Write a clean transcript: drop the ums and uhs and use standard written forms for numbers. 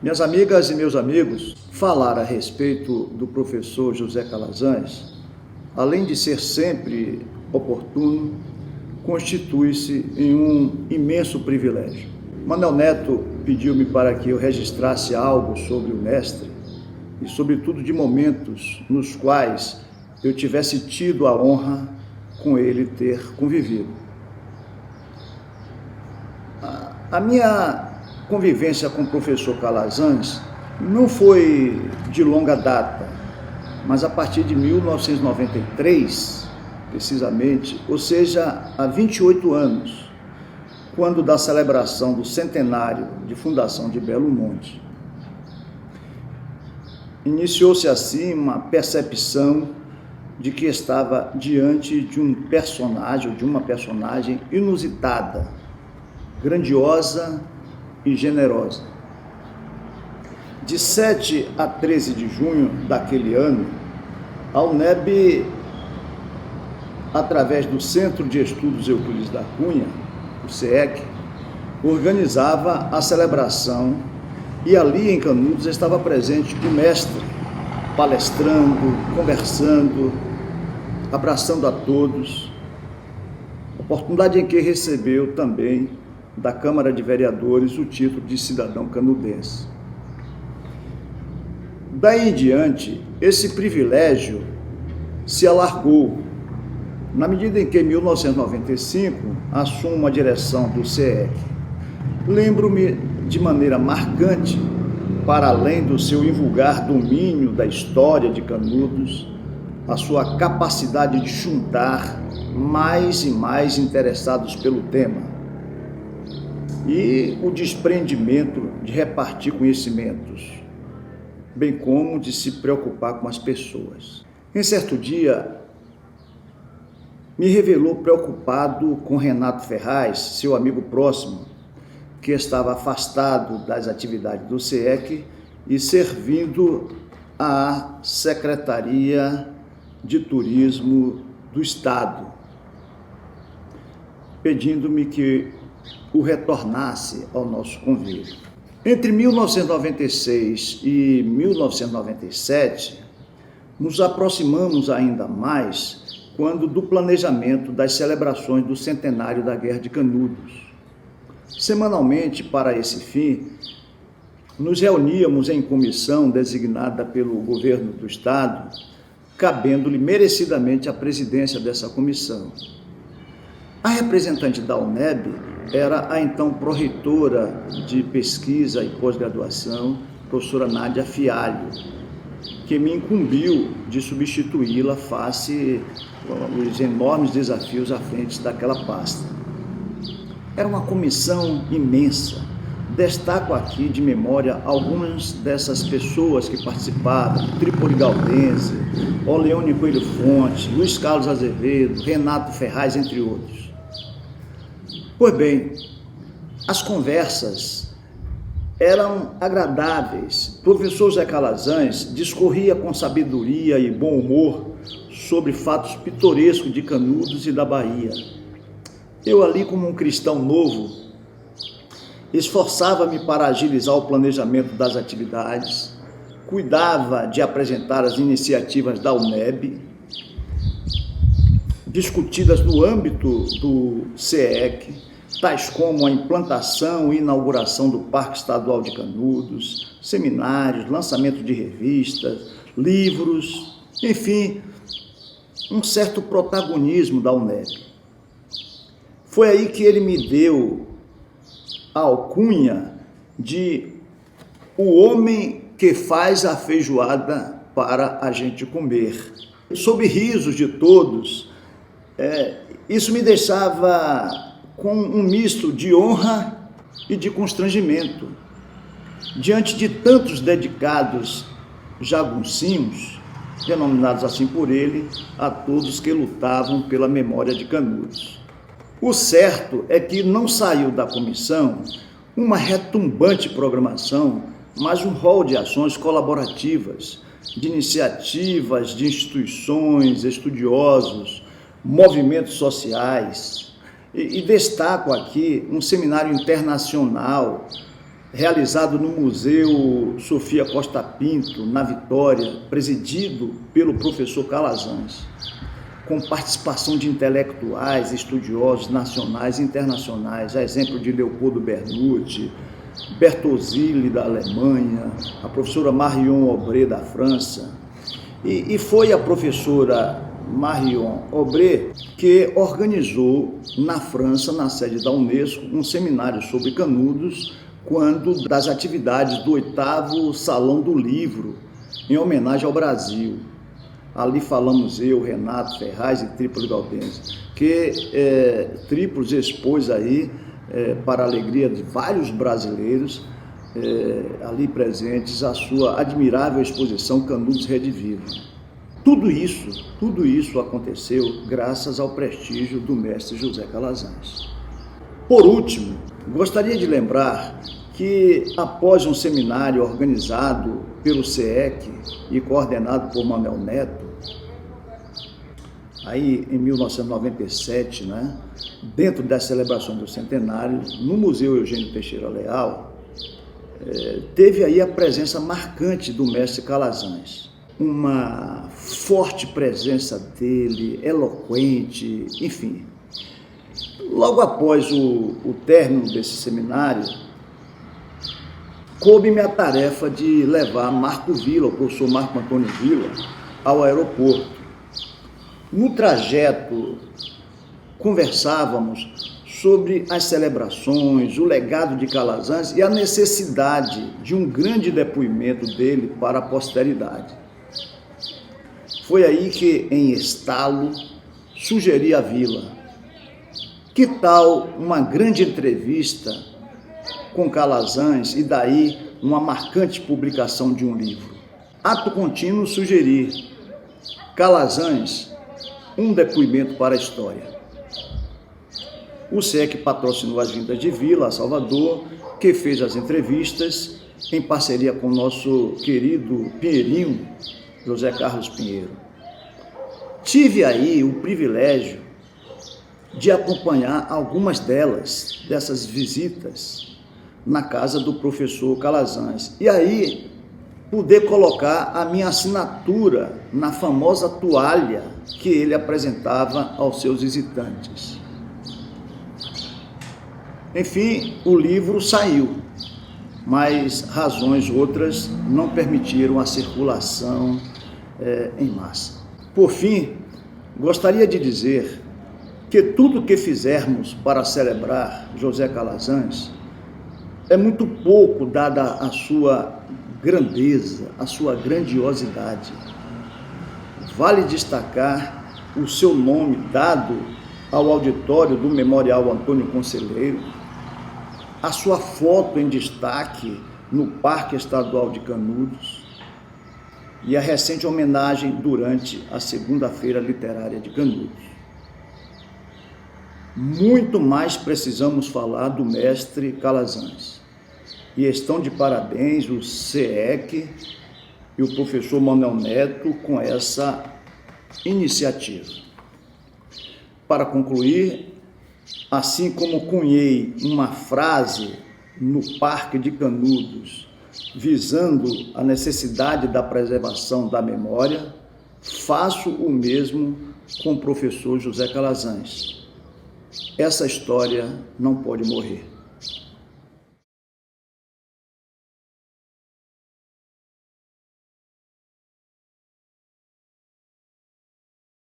Minhas amigas e meus amigos, falar a respeito do professor José Calazans, além de ser sempre oportuno, constitui-se em um imenso privilégio. Manuel Neto pediu-me para que eu registrasse algo sobre o mestre e, sobretudo, de momentos nos quais eu tivesse tido a honra com ele ter convivido. A minha convivência com o professor Calazans não foi de longa data, mas a partir de 1993, precisamente, ou seja, há 28 anos, quando da celebração do centenário de fundação de Belo Monte. Iniciou-se assim uma percepção de que estava diante de um personagem, ou de uma personagem inusitada, grandiosa e generosa. De 7 a 13 de junho daquele ano, a UNEB, através do Centro de Estudos Euclides da Cunha, o CEEC, organizava a celebração e ali em Canudos estava presente o mestre, palestrando, conversando, abraçando a todos, oportunidade em que recebeu também da Câmara de Vereadores o título de cidadão canudense. Daí em diante, esse privilégio se alargou, na medida em que, em 1995, assumo a direção do CEEC. Lembro-me de maneira marcante, para além do seu invulgar domínio da história de Canudos, a sua capacidade de juntar mais e mais interessados pelo tema e o desprendimento de repartir conhecimentos, bem como de se preocupar com as pessoas. Em certo dia, me revelou preocupado com Renato Ferraz, seu amigo próximo, que estava afastado das atividades do CEEC e servindo à Secretaria de Turismo do Estado, pedindo-me que o retornasse ao nosso convívio. Entre 1996 e 1997, nos aproximamos ainda mais quando do planejamento das celebrações do centenário da Guerra de Canudos. Semanalmente, para esse fim, nos reuníamos em comissão designada pelo governo do Estado, cabendo-lhe merecidamente a presidência dessa comissão. A representante da UNEB era a então pró-reitora de pesquisa e pós-graduação, professora Nádia Fialho, que me incumbiu de substituí-la face aos enormes desafios à frente daquela pasta. Era uma comissão imensa. Destaco aqui de memória algumas dessas pessoas que participaram: Trípoli Galdense, Oleone Coelho Fonte, Luiz Carlos Azevedo, Renato Ferraz, entre outros. Pois bem, as conversas eram agradáveis. O professor José Calazans discorria com sabedoria e bom humor sobre fatos pitorescos de Canudos e da Bahia. Eu ali, como um cristão novo, esforçava-me para agilizar o planejamento das atividades, cuidava de apresentar as iniciativas da UNEB, discutidas no âmbito do CEEC, tais como a implantação e inauguração do Parque Estadual de Canudos, seminários, lançamento de revistas, livros, enfim, um certo protagonismo da UNEB. Foi aí que ele me deu a alcunha de o homem que faz a feijoada para a gente comer. Sob risos de todos, isso me deixava com um misto de honra e de constrangimento. Diante de tantos dedicados jaguncinhos, denominados assim por ele, a todos que lutavam pela memória de Canudos. O certo é que não saiu da comissão uma retumbante programação, mas um rol de ações colaborativas, de iniciativas de instituições, estudiosos, movimentos sociais. E destaco aqui um seminário internacional realizado no Museu Sofia Costa Pinto, na Vitória, presidido pelo professor Calazans, com participação de intelectuais, estudiosos nacionais e internacionais, a exemplo de Leopoldo Bernoulli, Bertozzi da Alemanha, a professora Marion Aubret da França, e foi a professora Marion Aubret que organizou na França, na sede da Unesco, um seminário sobre Canudos, quando das atividades do 8º Salão do Livro, em homenagem ao Brasil. Ali falamos eu, Renato Ferraz e Trípolis Galdense, que Trípolis expôs aí, para a alegria de vários brasileiros ali presentes, a sua admirável exposição Canudos Rede Viva. Tudo isso aconteceu graças ao prestígio do mestre José Calazans. Por último, gostaria de lembrar que, após um seminário organizado pelo SEEC e coordenado por Manuel Neto, aí em 1997, dentro das celebrações do centenário, no Museu Eugênio Teixeira Leal, teve aí a presença marcante do mestre Calazans. Uma forte presença dele, eloquente, enfim. Logo após o término desse seminário, coube-me a tarefa de levar Marco Villa, o professor Marco Antônio Villa, ao aeroporto. No trajeto, conversávamos sobre as celebrações, o legado de Calazans e a necessidade de um grande depoimento dele para a posteridade. Foi aí que, em estalo, sugeri a Villa: que tal uma grande entrevista com Calazans e daí uma marcante publicação de um livro? Ato contínuo, sugeri: Calazans, um depoimento para a história. O SEC patrocinou as vindas de Villa a Salvador, que fez as entrevistas em parceria com o nosso querido Pinheirinho, José Carlos Pinheiro. Tive aí o privilégio de acompanhar algumas dessas visitas na casa do professor Calazans. E aí, poder colocar a minha assinatura na famosa toalha que ele apresentava aos seus visitantes. Enfim, o livro saiu, mas razões outras não permitiram a circulação em massa. Por fim, gostaria de dizer que tudo que fizermos para celebrar José Calazans é muito pouco dada a sua grandeza, a sua grandiosidade. Vale destacar o seu nome dado ao auditório do Memorial Antônio Conselheiro, a sua foto em destaque no Parque Estadual de Canudos e a recente homenagem durante a Segunda-feira Literária de Canudos. Muito mais precisamos falar do mestre Calazans. E estão de parabéns o SEEC e o professor Manuel Neto com essa iniciativa. Para concluir, assim como cunhei uma frase no Parque de Canudos, visando a necessidade da preservação da memória, faço o mesmo com o professor José Calazans. Essa história não pode morrer.